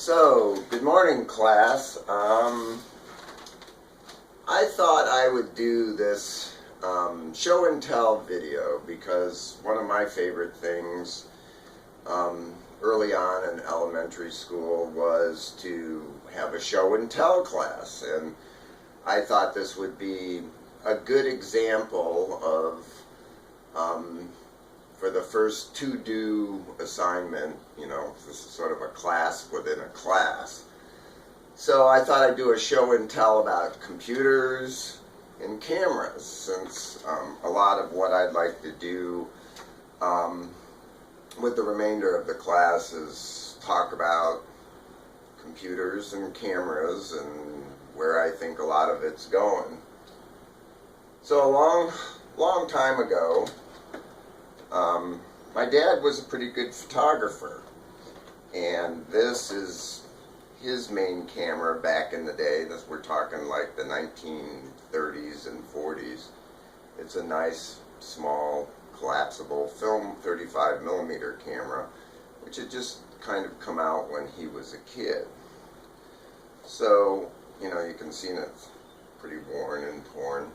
So, good morning, class. I thought I would do this show and tell video because one of my favorite things early on in elementary school was to have a show and tell class, and I thought this would be a good example of for the first to-do assignment, this is sort of a class within a class. So I thought I'd do a show and tell about computers and cameras, since a lot of what I'd like to do with the remainder of the class is talk about computers and cameras and where I think a lot of it's going. So a long time ago, my dad was a pretty good photographer, and this is his main camera back in the day. We're talking like the 1930s and 40s. It's a nice, small, collapsible film 35mm camera, which had just kind of come out when he was a kid. So, you can see it's pretty worn and torn.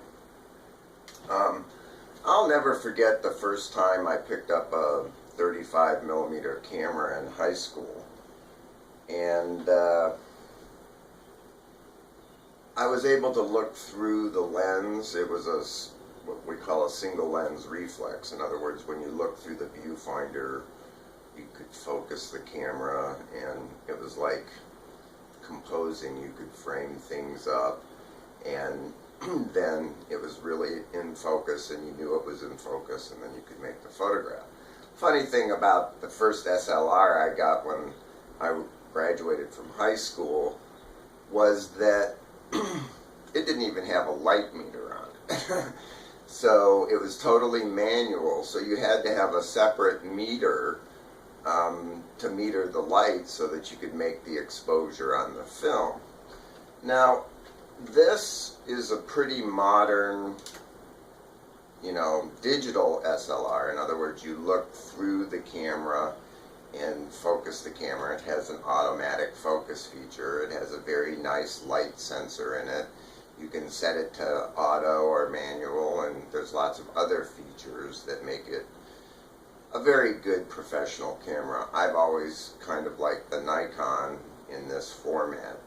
I'll never forget the first time I picked up a 35mm camera in high school, and I was able to look through the lens. It was what we call a single lens reflex. In other words, when you look through the viewfinder, you could focus the camera, and it was like composing. You could frame things up, and then it was really in focus, and you knew it was in focus, and then you could make the photograph. Funny thing about the first SLR I got when I graduated from high school was that it didn't even have a light meter on it. So it was totally manual, so you had to have a separate meter to meter the light so that you could make the exposure on the film. Now, this is a pretty modern, digital SLR. In other words, you look through the camera and focus the camera. It has an automatic focus feature. It has a very nice light sensor in it. You can set it to auto or manual, and there's lots of other features that make it a very good professional camera. I've always kind of liked the Nikon in this format.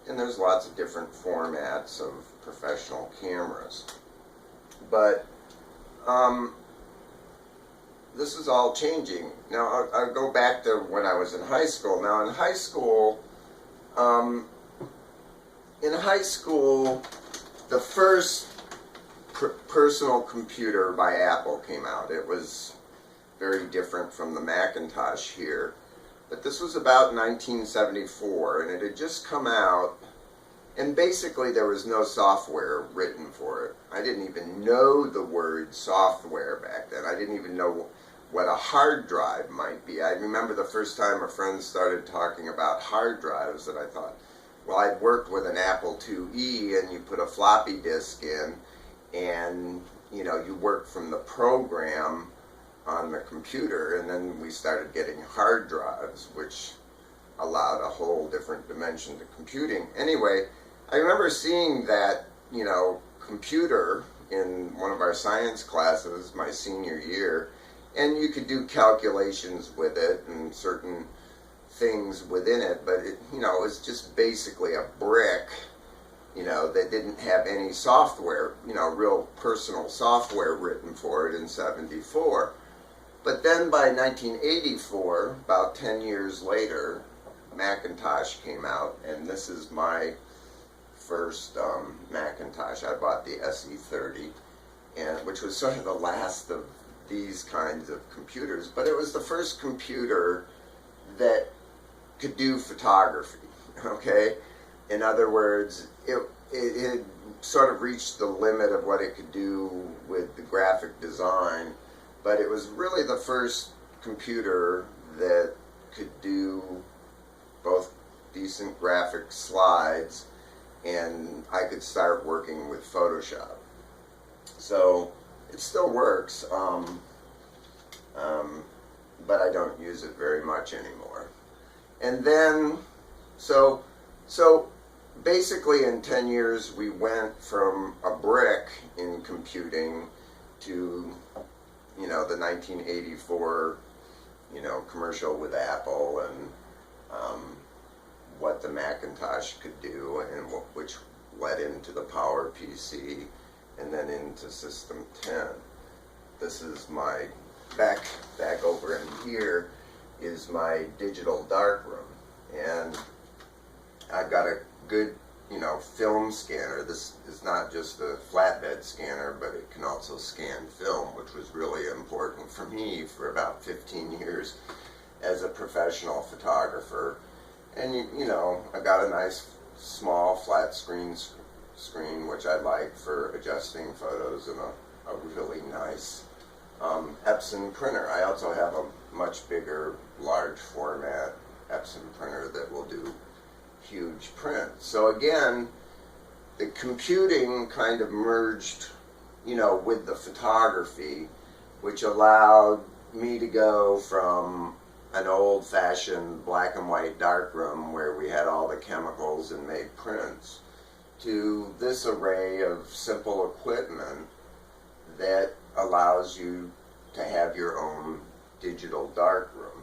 And there's lots of different formats of professional cameras. But this is all changing. Now, I'll go back to when I was in high school. Now, in high school, the first personal computer by Apple came out. It was very different from the Macintosh here. But this was about 1974, and it had just come out, and basically there was no software written for it. I didn't even know the word software back then. I didn't even know what a hard drive might be. I remember the first time a friend started talking about hard drives, and I thought, well, I'd worked with an Apple IIe, and you put a floppy disk in, and you work from the program on the computer, and then we started getting hard drives, which allowed a whole different dimension to computing. Anyway, I remember seeing that, computer in one of our science classes my senior year, and you could do calculations with it and certain things within it, but it, it was just basically a brick, that didn't have any software, real personal software written for it in '74. But then by 1984, about 10 years later, Macintosh came out, and this is my first Macintosh. I bought the SE30, which was sort of the last of these kinds of computers, but it was the first computer that could do photography, okay? In other words, it had sort of reached the limit of what it could do with the graphic design, but it was really the first computer that could do both decent graphic slides, and I could start working with Photoshop. So it still works, but I don't use it very much anymore. And then So, so basically in 10 years we went from a brick in computing to, you know, the 1984, you know, commercial with Apple and what the Macintosh could do, and which led into the Power PC and then into System 10. This is my back over in here is my digital darkroom, and I've got a good, you know, film scanner. This is not just a flatbed scanner, but it can also scan film, which was really important for me for about 15 years as a professional photographer. And you know, I got a nice small flat screen which I like for adjusting photos, and a really nice Epson printer. I also have a much bigger, large format Epson printer that will do huge print. So again, the computing kind of merged, you know, with the photography, which allowed me to go from an old-fashioned black and white darkroom where we had all the chemicals and made prints to this array of simple equipment that allows you to have your own digital darkroom.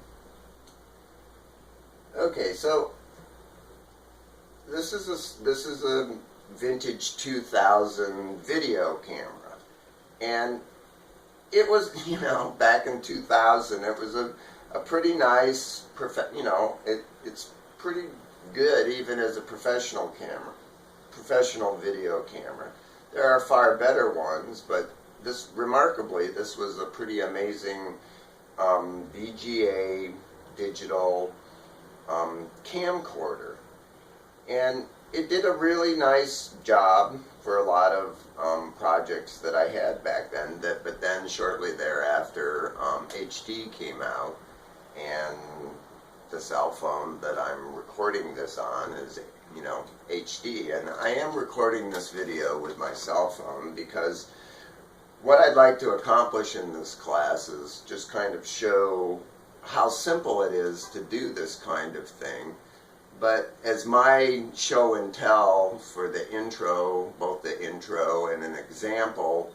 Okay, so this is a vintage 2000 video camera, and it was, you know, back in 2000, it was a pretty nice, you know, it's pretty good even as a professional camera, professional video camera. There are far better ones, but this, remarkably, this was a pretty amazing VGA digital camcorder. And it did a really nice job for a lot of projects that I had back then. But then shortly thereafter, HD came out, and the cell phone that I'm recording this on is, you know, HD. And I am recording this video with my cell phone because what I'd like to accomplish in this class is just kind of show how simple it is to do this kind of thing. But as my show and tell for the intro, both the intro and an example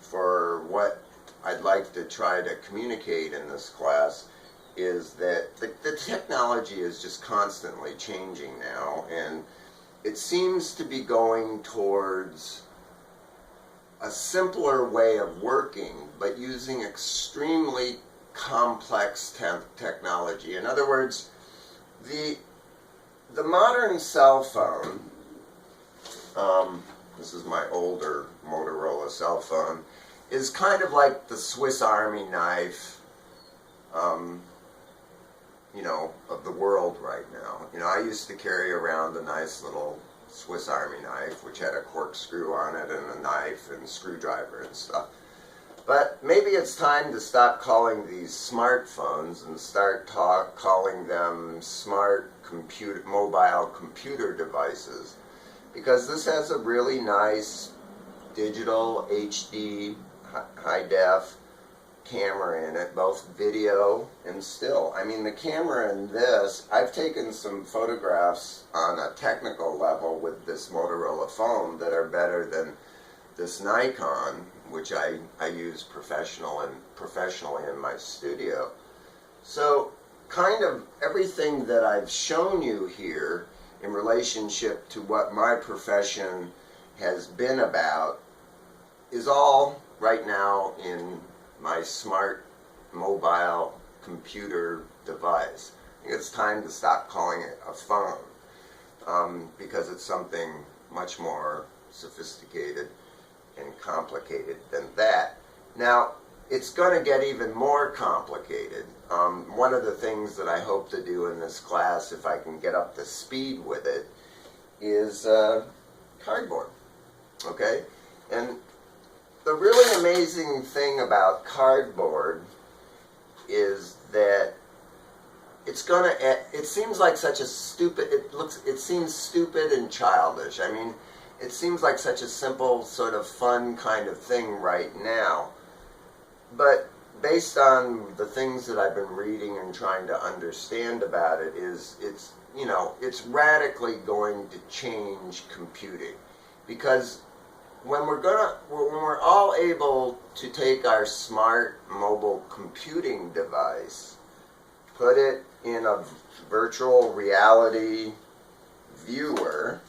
for what I'd like to try to communicate in this class, is that the technology is just constantly changing now, and it seems to be going towards a simpler way of working, but using extremely complex technology. In other words, the modern cell phone, this is my older Motorola cell phone, is kind of like the Swiss Army knife, you know, of the world right now. You know, I used to carry around a nice little Swiss Army knife, which had a corkscrew on it and a knife and screwdriver and stuff. But maybe it's time to stop calling these smartphones and start calling them smart mobile computer devices, because this has a really nice digital HD high def camera in it, both video and still. I mean, the camera in this, I've taken some photographs on a technical level with this Motorola phone that are better than this Nikon, which I use professionally in my studio. So kind of everything that I've shown you here in relationship to what my profession has been about is all right now in my smart mobile computer device. I think it's time to stop calling it a phone, because it's something much more sophisticated and complicated than that. Now, it's going to get even more complicated. One of the things that I hope to do in this class, if I can get up to speed with it, is cardboard. Okay? And the really amazing thing about cardboard is that it's gonna, it seems like such a stupid, it seems stupid and childish. I mean, it seems like such a simple, sort of fun kind of thing right now. But based on the things that I've been reading and trying to understand about it, it's, you know, it's radically going to change computing, because when we're all able to take our smart mobile computing device, put it in a virtual reality viewer,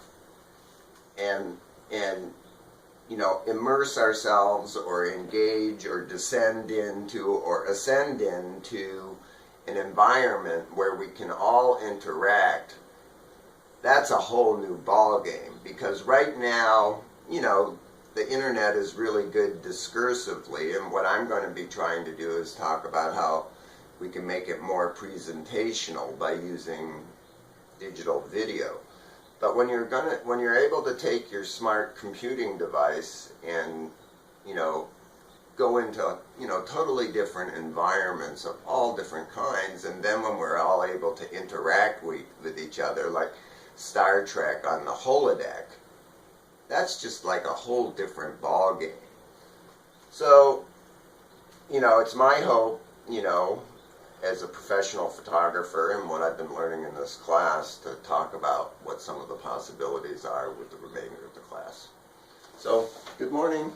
and you know, immerse ourselves or engage or descend into or ascend into an environment where we can all interact, that's a whole new ball game. Because right now, you know, the internet is really good discursively, and what I'm going to be trying to do is talk about how we can make it more presentational by using digital video. But when you're able to take your smart computing device and, you know, go into, you know, totally different environments of all different kinds, and then when we're all able to interact with each other, like Star Trek on the holodeck, that's just like a whole different ball game. So, you know, it's my hope, you know, as a professional photographer and what I've been learning in this class, to talk about what some of the possibilities are with the remainder of the class. So, good morning.